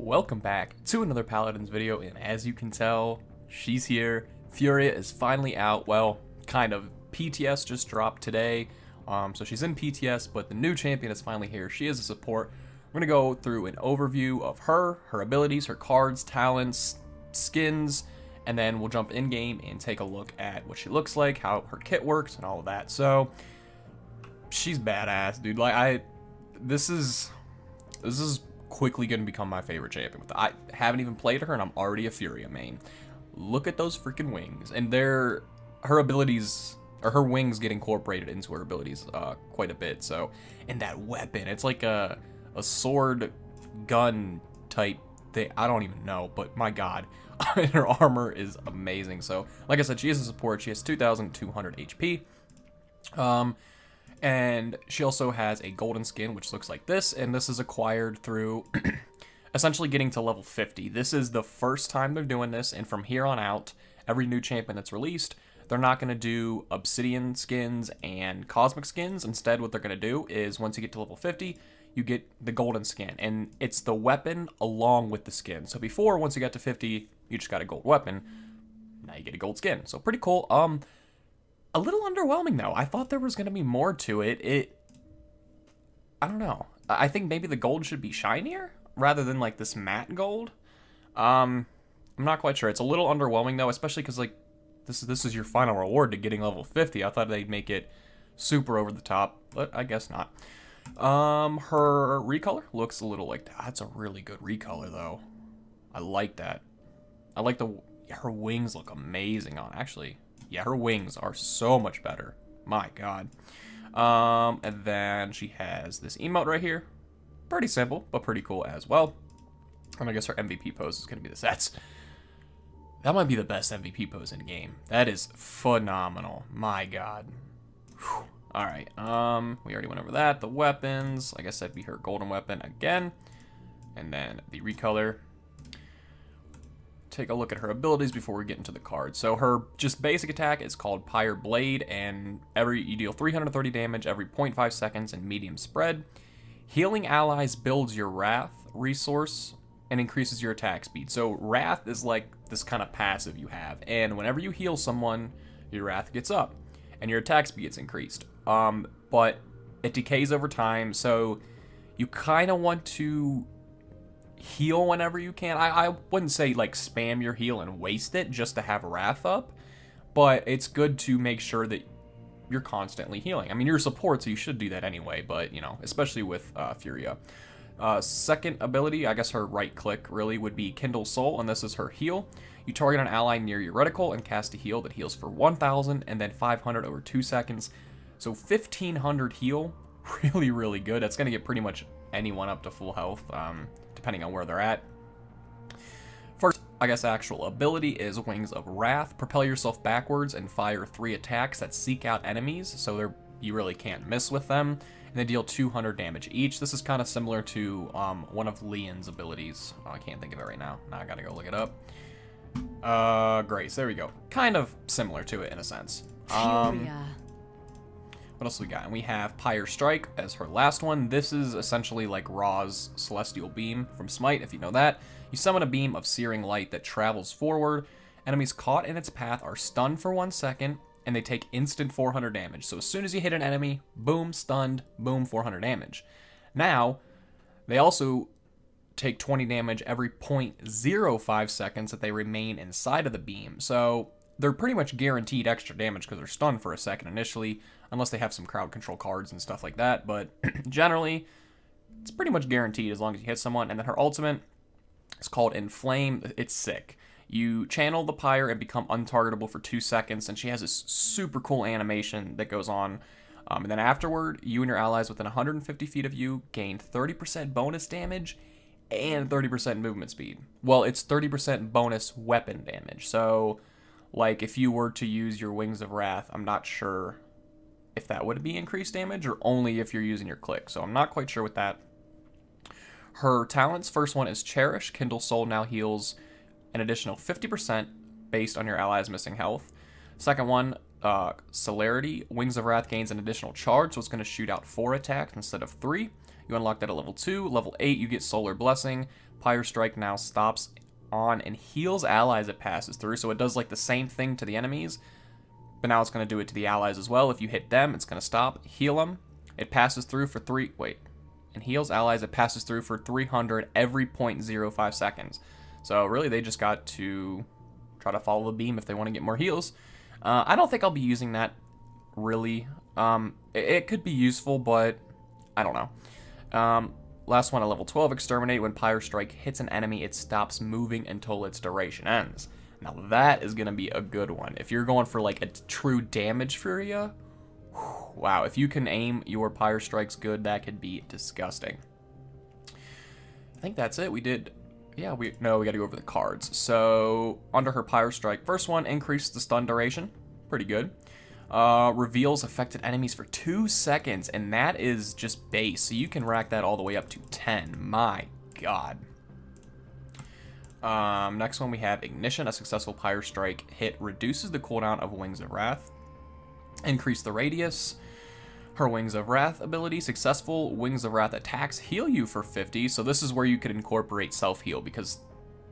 Welcome back to another Paladins video, and as you can tell, she's here. Furia is finally out. Well, kind of. PTS just dropped today, so she's in PTS, but the new champion is finally here. She is a support. We're going to go through an overview of her abilities, her cards, talents, skins, and then we'll jump in-game and take a look at what she looks like, how her kit works, and all of that. So, she's badass, dude. This is quickly going to become my favorite champion. I haven't even played her, and I'm already a Furia main. Look at those freaking wings, and her abilities, or her wings, get incorporated into her abilities quite a bit. So, and that weapon, it's like a sword gun type thing. I don't even know, but my god. And her armor is amazing. So, like I said, she is a support. She has 2,200 HP. And she also has a golden skin, which looks like this, and this is acquired through essentially getting to level 50. This is the first time they're doing this, and from here on out, every new champion that's released, they're not going to do obsidian skins and cosmic skins. Instead, what they're going to do is once you get to level 50, you get the golden skin, and it's the weapon along with the skin. So before, once you got to 50, you just got a gold weapon. Now you get a gold skin. So pretty cool. A little underwhelming, though. I thought there was going to be more to it. I don't know. I think maybe the gold should be shinier rather than, like, this matte gold. I'm not quite sure. It's a little underwhelming, though, especially because, like, this is your final reward to getting level 50. I thought they'd make it super over the top, but I guess not. Her recolor looks a little like that. That's a really good recolor, though. I like that. I like her wings look amazing on, actually. Yeah, her wings are so much better. My god. And then she has this emote right here. Pretty simple, but pretty cool as well. And I guess her MVP pose is going to be the sets. That might be the best MVP pose in the game. That is phenomenal. My god. Whew. Alright, we already went over that. The weapons, like I said, be her golden weapon again. And then the recolor. Take a look at her abilities before we get into the cards. So her just basic attack is called Pyre Blade, and you deal 330 damage every 0.5 seconds in medium spread. Healing allies builds your Wrath resource and increases your attack speed. So Wrath is like this kind of passive you have, and whenever you heal someone, your Wrath gets up and your attack speed gets increased. But it decays over time, so you kind of want to heal whenever you can. I wouldn't say like spam your heal and waste it just to have Wrath up, but it's good to make sure that you're constantly healing. I mean, you're a support, so you should do that anyway, but you know, especially with Furia. Second ability, I guess her right click really would be Kindle Soul, and this is her heal. You target an ally near your reticle and cast a heal that heals for 1,000 and then 500 over 2 seconds. So 1,500 heal, really good. That's gonna get pretty much anyone up to full health, depending on where they're at. First, I guess, actual ability is Wings of Wrath. Propel yourself backwards and fire 3 attacks that seek out enemies, so you really can't miss with them, and they deal 200 damage each. This is kind of similar to one of Leon's abilities. Oh, I can't think of it right now. Now I gotta go look it up. Grace, there we go. Kind of similar to it in a sense. Furia. What else we got? And we have Pyre Strike as her last one. This is essentially like Ra's Celestial Beam from Smite, if you know that. You summon a beam of searing light that travels forward. Enemies caught in its path are stunned for 1 second, and they take instant 400 damage. So as soon as you hit an enemy, boom, stunned, boom, 400 damage. Now, they also take 20 damage every 0.05 seconds that they remain inside of the beam. So they're pretty much guaranteed extra damage because they're stunned for a second initially, unless they have some crowd control cards and stuff like that. But generally, it's pretty much guaranteed as long as you hit someone. And then her ultimate is called Inflame. It's sick. You channel the Pyre and become untargetable for 2 seconds, and she has this super cool animation that goes on. And then afterward, you and your allies within 150 feet of you gain 30% bonus damage and 30% movement speed. Well, it's 30% bonus weapon damage. So, like, if you were to use your Wings of Wrath, I'm not sure if that would be increased damage or only if you're using your click. So I'm not quite sure with that. Her talents, first one is Cherish. Kindle Soul now heals an additional 50% based on your allies' missing health. Second one, Celerity. Wings of Wrath gains an additional charge, so it's going to shoot out 4 attacks instead of 3. You unlock that at level 2. Level 8, you get Solar Blessing. Pyre Strike now stops on and heals allies it passes through, so it does like the same thing to the enemies, but now it's going to do it to the allies as well. If you hit them, it's going to stop, heal them. It passes through for and heals allies it passes through for 300 every 0.05 seconds. So really, they just got to try to follow the beam if they want to get more heals. I don't think I'll be using that, really. It could be useful, but I don't know. Last one at level 12, Exterminate. When Pyre Strike hits an enemy, it stops moving until its duration ends. Now that is going to be a good one. If you're going for like a true damage Furia, wow, if you can aim your Pyre Strikes good, that could be disgusting. I think that's it. We did... Yeah, we got to go over the cards. So, under her Pyre Strike, first one, increase the stun duration. Pretty good. Reveals affected enemies for 2 seconds, and that is just base. So you can rack that all the way up to 10. My god. Next one we have Ignition. A successful Pyre Strike hit reduces the cooldown of Wings of Wrath. Increase the radius. Her Wings of Wrath ability, successful Wings of Wrath attacks heal you for 50, so this is where you could incorporate self-heal, because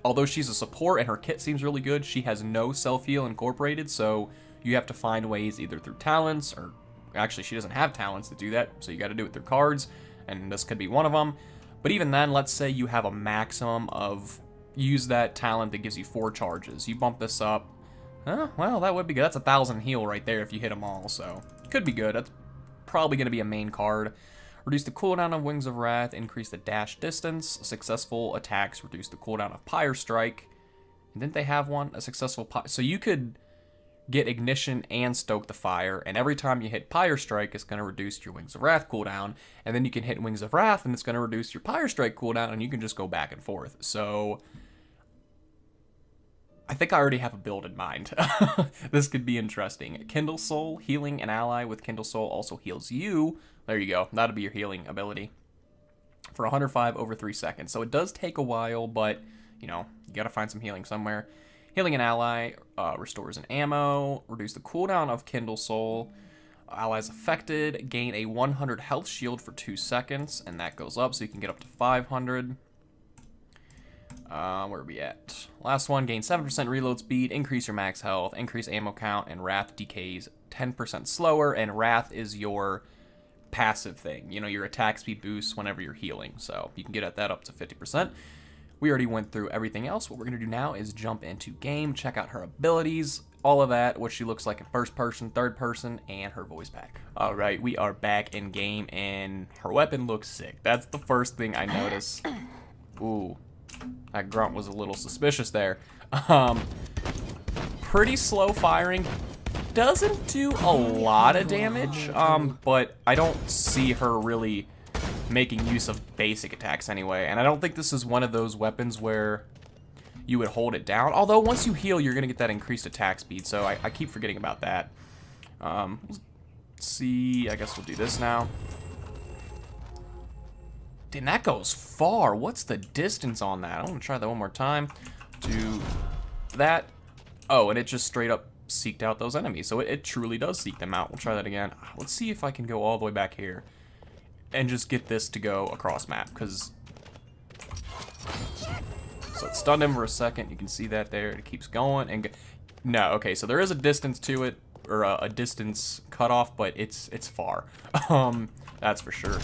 although she's a support and her kit seems really good, she has no self-heal incorporated, so you have to find ways either through talents, or actually she doesn't have talents to do that, so you got to do it through cards, and this could be one of them. But even then, let's say you have a maximum of, use that talent that gives you 4 charges. You bump this up, well, that would be good. That's 1,000 heal right there if you hit them all, so could be good. That's probably going to be a main card. Reduce the cooldown of Wings of Wrath, increase the dash distance. Successful attacks reduce the cooldown of Pyre Strike. And didn't they have one? A successful so you could get Ignition and Stoke the Fire, and every time you hit Pyre Strike, it's going to reduce your Wings of Wrath cooldown, and then you can hit Wings of Wrath, and it's going to reduce your Pyre Strike cooldown, and you can just go back and forth. So I think I already have a build in mind. This could be interesting. Kindle Soul, healing an ally with Kindle Soul also heals you. There you go. That'll be your healing ability. For 105 over 3 seconds. So it does take a while, but, you know, you gotta find some healing somewhere. Healing an ally restores an ammo. Reduce the cooldown of Kindle Soul. Allies affected gain a 100 health shield for 2 seconds, and that goes up, so you can get up to 500. Where are we at? Last one, gain 7% reload speed, increase your max health, increase ammo count, and Wrath decays 10% slower, and Wrath is your passive thing. You know, your attack speed boosts whenever you're healing, so you can get that up to 50%. We already went through everything else. What we're going to do now is jump into game, check out her abilities, all of that, what she looks like in first person, third person, and her voice pack. All right, we are back in game, and her weapon looks sick. That's the first thing I noticed. Ooh. That grunt was a little suspicious there. Pretty slow firing. Doesn't do a lot of damage, but I don't see her really making use of basic attacks anyway. And I don't think this is one of those weapons where you would hold it down. Although once you heal, you're going to get that increased attack speed, so I keep forgetting about that. Let's see, I guess we'll do this now. And that goes far. What's the distance on that? I'm gonna try that one more time. Do that. Oh, and it just straight up seeked out those enemies. So it truly does seek them out. We'll try that again. Let's see if I can go all the way back here and just get this to go across map, because so it stunned him for a second. You can see that there. It keeps going and no. Okay, so there is a distance to it, or a distance cutoff, but it's far. That's for sure.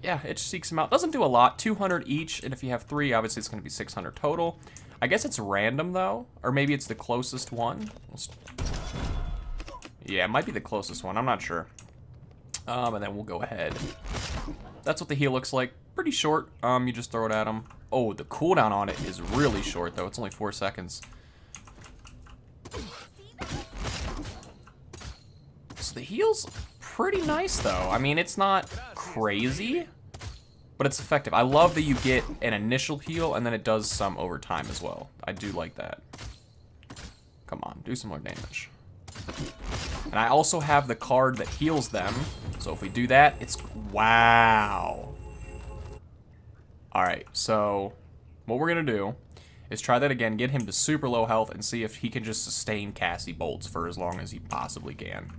Yeah, it seeks them out. Doesn't do a lot. 200 each, and if you have 3, obviously it's going to be 600 total. I guess it's random, though. Or maybe it's the closest one. Yeah, it might be the closest one. I'm not sure. And then we'll go ahead. That's what the heal looks like. Pretty short. You just throw it at them. Oh, the cooldown on it is really short, though. It's only 4 seconds. So the heal's pretty nice, though. I mean, it's not crazy, but it's effective. I love that you get an initial heal, and then it does some over time as well. I do like that. Come on, do some more damage. And I also have the card that heals them, so if we do that, it's... Wow. Alright, so what we're going to do is try that again, get him to super low health, and see if he can just sustain Cassie bolts for as long as he possibly can.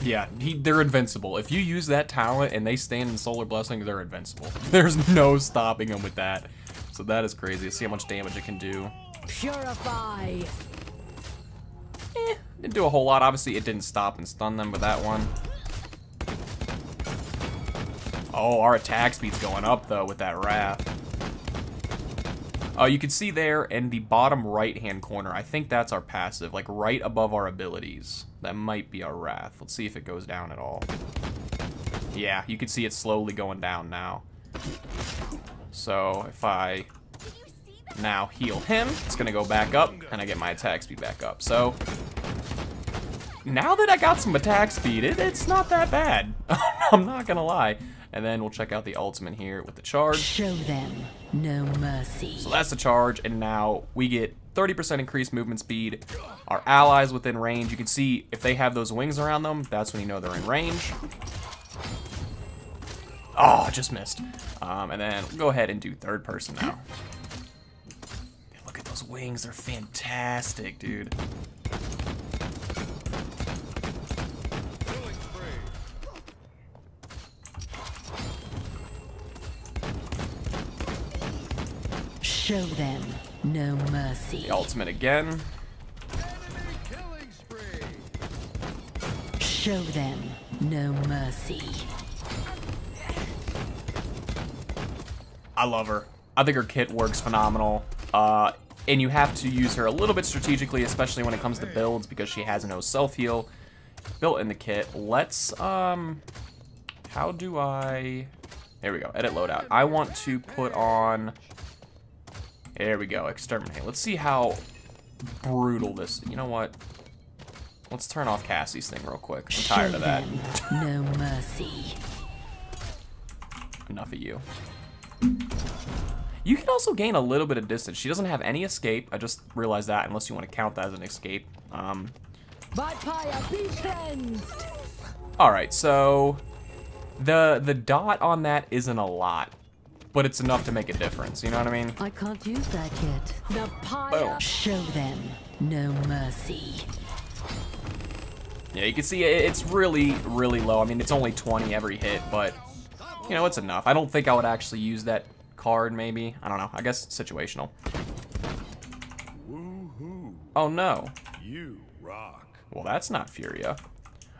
Yeah, they're invincible. If you use that talent and they stand in Solar Blessing, they're invincible. There's no stopping them with that. So that is crazy. See how much damage it can do. Purify. Didn't do a whole lot. Obviously, it didn't stop and stun them with that one. Oh, our attack speed's going up, though, with that Wrath. You can see there in the bottom right-hand corner, I think that's our passive, like right above our abilities. That might be our Wrath. Let's see if it goes down at all. Yeah, you can see it slowly going down now. So if I now heal him, it's going to go back up, and I get my attack speed back up. So now that I got some attack speed, it's not that bad. I'm not going to lie. And then we'll check out the ultimate here with the charge. Show them no mercy. So that's the charge, and now we get 30% increased movement speed. Our allies within range, you can see if they have those wings around them, that's when you know they're in range. Oh, I just missed. And then we'll go ahead and do third person now. Look at those wings, they're fantastic, dude. Show them no mercy. The ultimate again. Show them no mercy. I love her. I think her kit works phenomenal. And you have to use her a little bit strategically, especially when it comes to builds, because she has no self-heal built in the kit. Let's, how do I... There we go, edit loadout. I want to put on... There we go, exterminate. Let's see how brutal this... You know what? Let's turn off Cassie's thing real quick. I'm tired of that. No mercy. Enough of you. You can also gain a little bit of distance. She doesn't have any escape. I just realized that, unless you want to count that as an escape. By fire, be cleansed. All right, so the dot on that isn't a lot, but it's enough to make a difference. You know what I mean? I can't use that yet. The pyre. Boom. Show them no mercy. Yeah, you can see it's really, really low. I mean, it's only 20 every hit, but, you know, it's enough. I don't think I would actually use that card, maybe. I don't know. I guess it's situational. Woohoo. Oh, no. You rock. Well, that's not Furia.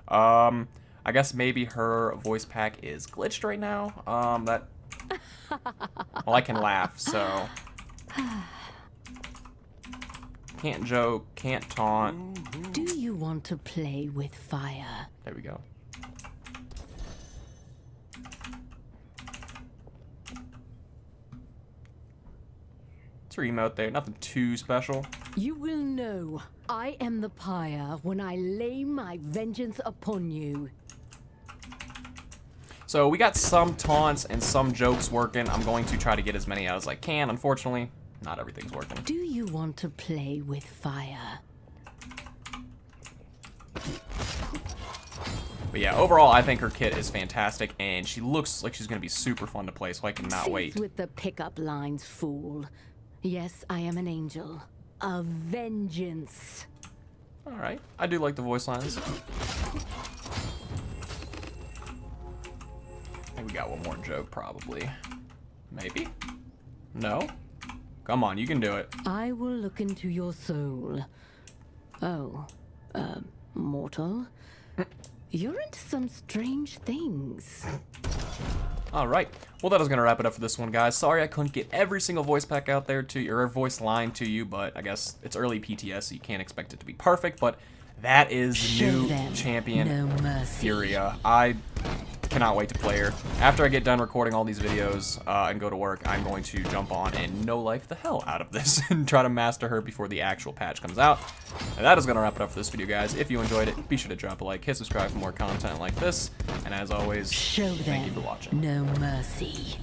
I guess maybe her voice pack is glitched right now. Well, I can laugh, so... Can't joke, can't taunt. Do you want to play with fire? There we go. It's her emote there, nothing too special. You will know I am the pyre when I lay my vengeance upon you. So we got some taunts and some jokes working. I'm going to try to get as many out as I can. Unfortunately, not everything's working. Do you want to play with fire? But yeah, overall, I think her kit is fantastic, and she looks like she's going to be super fun to play, so I cannot Cease wait. with the pickup lines, fool. Yes, I am an angel of vengeance. All right, I do like the voice lines. I think we got one more joke, probably. Maybe? No? Come on, you can do it. I will look into your soul. Oh, mortal? You're into some strange things. All right. Well, that is going to wrap it up for this one, guys. Sorry I couldn't get every single voice pack out there to you, or voice line to you, but I guess it's early PTS, so you can't expect it to be perfect, but that is the Show new them champion, no mercy. Furia. I cannot wait to play her. After I get done recording all these videos and go to work, I'm going to jump on and no-life the hell out of this and try to master her before the actual patch comes out. And that is going to wrap it up for this video, guys. If you enjoyed it, be sure to drop a like, hit subscribe for more content like this. And as always, Show thank you them for watching. no mercy.